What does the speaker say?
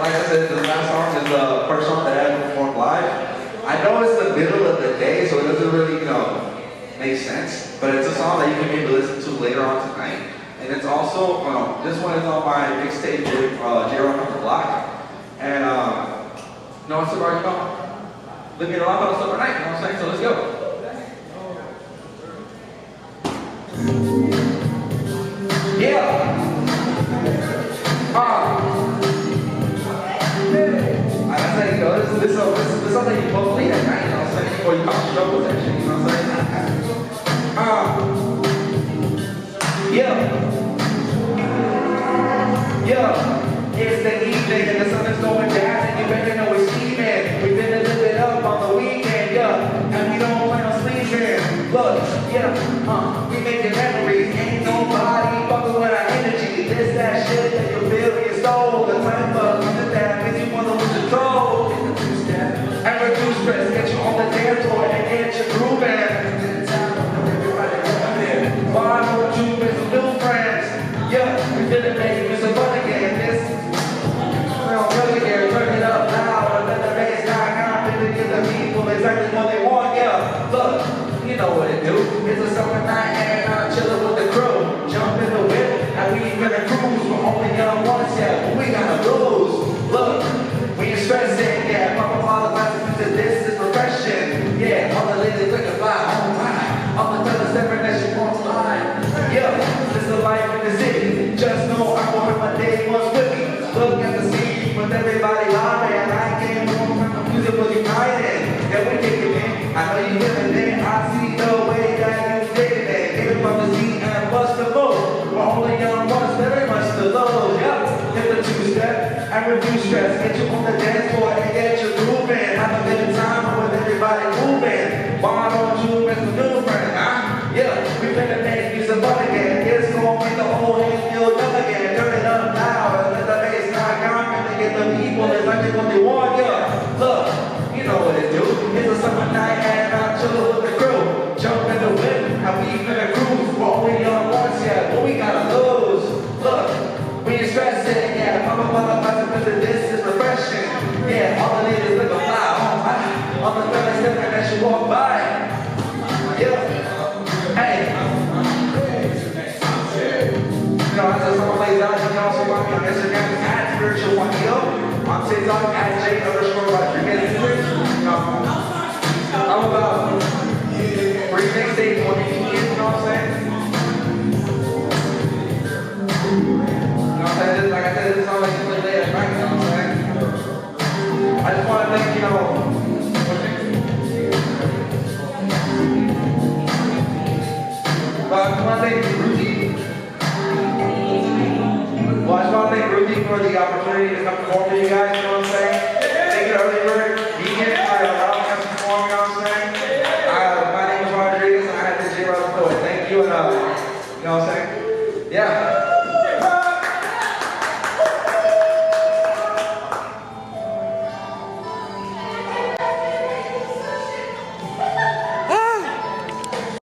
like I said, the last song is the first song that I ever performed live. I know it's the middle of the day, so it doesn't really, make sense. But it's a song that you can maybe listen to later on tonight. And it's also, this one is on my mixtape, J-Rock on the Block. And, it's about, living a lot on a summer night, you know what I'm saying? So let's go. Yeah. I say, this is something you both late at night, you know what I'm saying? Before you cause trouble with that shit, you know what I'm saying? Yeah. It's the evening and the sun is going down and you better know it's steaming. We've been a little bit up on the weekend, yeah. And we don't plan on sleeping. Look, we making memories. Ain't nobody fucking with our energy. This that shit that you feel in your soul. The time for that makes you wanna lose control. And reduce stress, get you on the dance floor and get you grooving. Why don't you miss some new friends? Yeah, we didn't make you some fun again. This, really here, turn it up loud. And let the bass die confident, give the people exactly what they want. Yeah, look, you know what it do. It's a summer night and I'm chilling with the crew. Jump in the whip and we gonna cruise. We're only young once, yeah, but we gotta lose. Look, when you're stressing, yeah, pop up all the glasses, this is profession. Yeah, all the ladies look to fly, oh my. All the fellas different that she wants live. Yeah, this is the life in the city. Just know I want my day once with me. Look at the scene with everybody live and I came home from the music was united. Yeah, we kicking it. I know you feeling it. I see the way that you did it. Get it from the seat and bust the move. We're only young ones, very much to love. Yeah, hit the two-step and reduce stress. Get you on the dance floor and get you grooving. Have a good time with everybody moving. Why don't you miss a new friend, huh? Yeah, we finna make you some fun again. It's gonna make the whole head feel young again. Turn it up loud and let the bass knock out and get the people exactly what they want. Yeah, look, you know what it do. It's a summer night and I'm chillin' with the crew. Jump in the whip and we finna cruise. We're only young once, yeah, but we gotta lose. Look, when you're stressing, yeah, this is refreshing. Yeah, all the ladies look fly, oh my. All the fellas different that you walk by. Yeah, hey. As the song plays out, you can also find me on Instagram at @spiritual1yo. On TikTok at J_Rodriguez. I'm about 3 mixtapes, 1 EP, you know what I'm saying? Like I said, this song like you play late at night, you know what I'm saying? I just want to thank, I just want to thank Ruthie for the opportunity to come perform for you guys, you know what I'm saying?